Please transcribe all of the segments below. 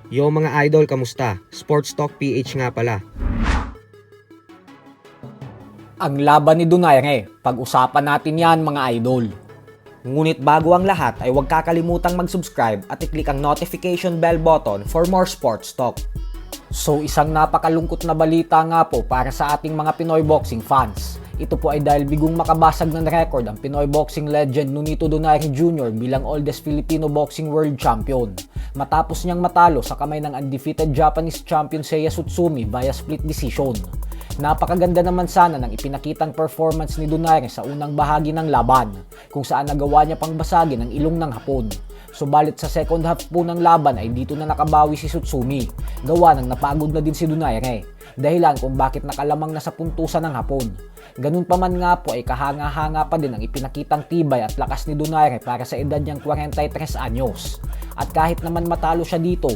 Yo mga idol, kamusta? Sports Talk PH nga pala. Ang laban ni Donaire, pag-usapan natin yan mga idol. Ngunit bago ang lahat ay huwag kakalimutang mag-subscribe at i-click ang notification bell button for more sports talk. So isang napakalungkot na balita nga po para sa ating mga Pinoy boxing fans. Ito po ay dahil bigong makabasag ng record ang Pinoy boxing legend Nonito Donaire Jr. bilang oldest Filipino boxing world champion. Matapos niyang matalo sa kamay ng undefeated Japanese champion Seiya Tsutsumi via split decision. Napakaganda naman sana ng ipinakitang performance ni Donaire sa unang bahagi ng laban, kung saan nagawa niya pang basagin ang ilong ng Hapon. Subalit sa second half po ng laban ay dito na nakabawi si Tsutsumi, gawa ng napagod na din si Donaire, dahilan kung bakit nakalamang na sa puntusan ng Hapon. Ganun pa man nga po ay kahanga-hanga pa din ang ipinakitang tibay at lakas ni Donaire para sa edad niyang 43 anyos. At kahit naman matalo siya dito,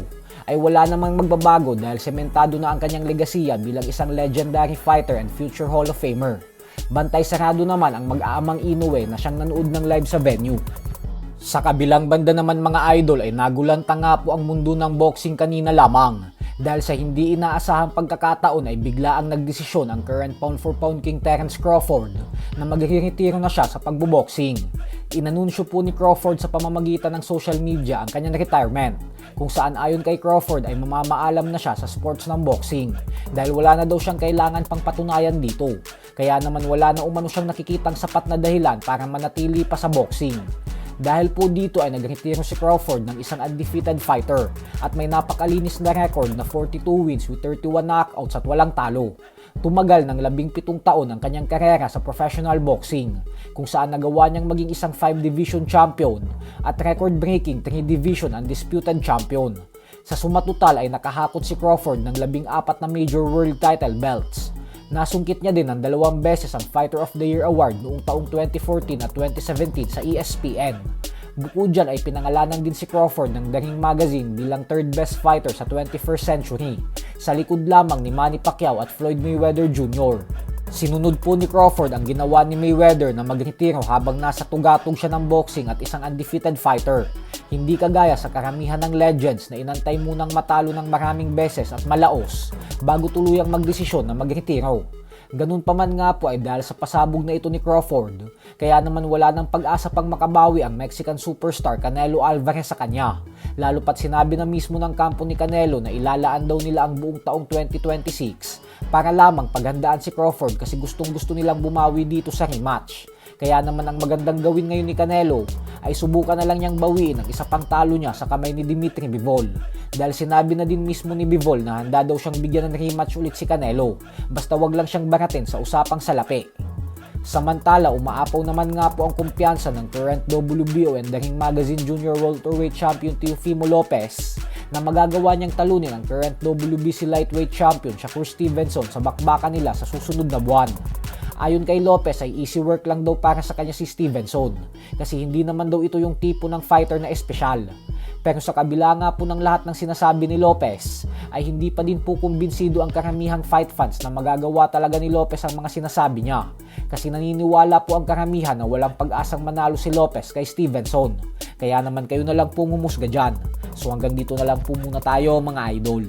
ay wala namang magbabago dahil sementado na ang kanyang legasiya bilang isang legendary fighter and future Hall of Famer. Bantay sarado naman ang mag-aamang Inoue na siyang nanood ng live sa venue. Sa kabilang banda naman mga idol ay nagulanta nga po ang mundo ng boxing kanina lamang dahil sa hindi inaasahang pagkakataon ay bigla ang nagdesisyon ang current pound for pound king Terence Crawford na magre-retiro na siya sa pagboboxing. Inanunsyo po ni Crawford sa pamamagitan ng social media ang kanyang retirement, kung saan ayon kay Crawford ay mamamaalam na siya sa sports ng boxing dahil wala na daw siyang kailangan pang patunayan dito. Kaya naman wala na umano siyang nakikitang sapat na dahilan para manatili pa sa boxing. Dahil po dito ay nagretiro si Crawford ng isang undefeated fighter at may napakalinis na record na 42 wins with 31 knockouts at walang talo. Tumagal ng 17 taon ang kanyang karera sa professional boxing, kung saan nagawa niyang maging isang 5-division champion at record-breaking 3-division undisputed champion. Sa sumatotal ay nakahakot si Crawford ng 14 na major world title belts. Nasungkit niya din ng 2 beses ang Fighter of the Year Award noong taong 2014 at 2017 sa ESPN. Bukod dyan ay pinangalanan din si Crawford ng The Ring Magazine bilang 3rd best fighter sa 21st century, sa likod lamang ni Manny Pacquiao at Floyd Mayweather Jr. Sinunod po ni Crawford ang ginawa ni Mayweather na magretiro habang nasa tugatog siya ng boxing at isang undefeated fighter. Hindi kagaya sa karamihan ng legends na inantay munang matalo ng maraming beses at malaos bago tuluyang magdesisyon na magretiro. Ganun pa man nga po ay dahil sa pasabog na ito ni Crawford, kaya naman wala ng pag-asa pang makabawi ang Mexican superstar Canelo Alvarez sa kanya. Lalo pat sinabi na mismo ng kampo ni Canelo na ilalaan daw nila ang buong taong 2026 para lamang paghandaan si Crawford kasi gustong-gusto nilang bumawi dito sa rematch. Kaya naman ang magandang gawin ngayon ni Canelo ay subukan na lang niyang bawiin ang isa pang talo niya sa kamay ni Dimitri Bivol. Dahil sinabi na din mismo ni Bivol na handa daw siyang bigyan ng rematch ulit si Canelo, basta wag lang siyang baratin sa usapang salapi. Samantala, umaapaw naman nga po ang kumpiyansa ng current WBO and The Ring Magazine Junior Welterweight Champion Teofimo Lopez na magagawa niyang talunin ang current WBC Lightweight Champion Shakur Stevenson sa bakbakan nila sa susunod na buwan. Ayon kay Lopez ay easy work lang daw para sa kanya si Stevenson kasi hindi naman daw ito yung tipo ng fighter na espesyal. Pero sa kabila nga po ng lahat ng sinasabi ni Lopez ay hindi pa din po kumbinsido ang karamihang fight fans na magagawa talaga ni Lopez ang mga sinasabi niya kasi naniniwala po ang karamihan na walang pag-asang manalo si Lopez kay Stevenson. Kaya naman kayo na lang po humusga dyan. So hanggang dito na lang po muna tayo mga idol.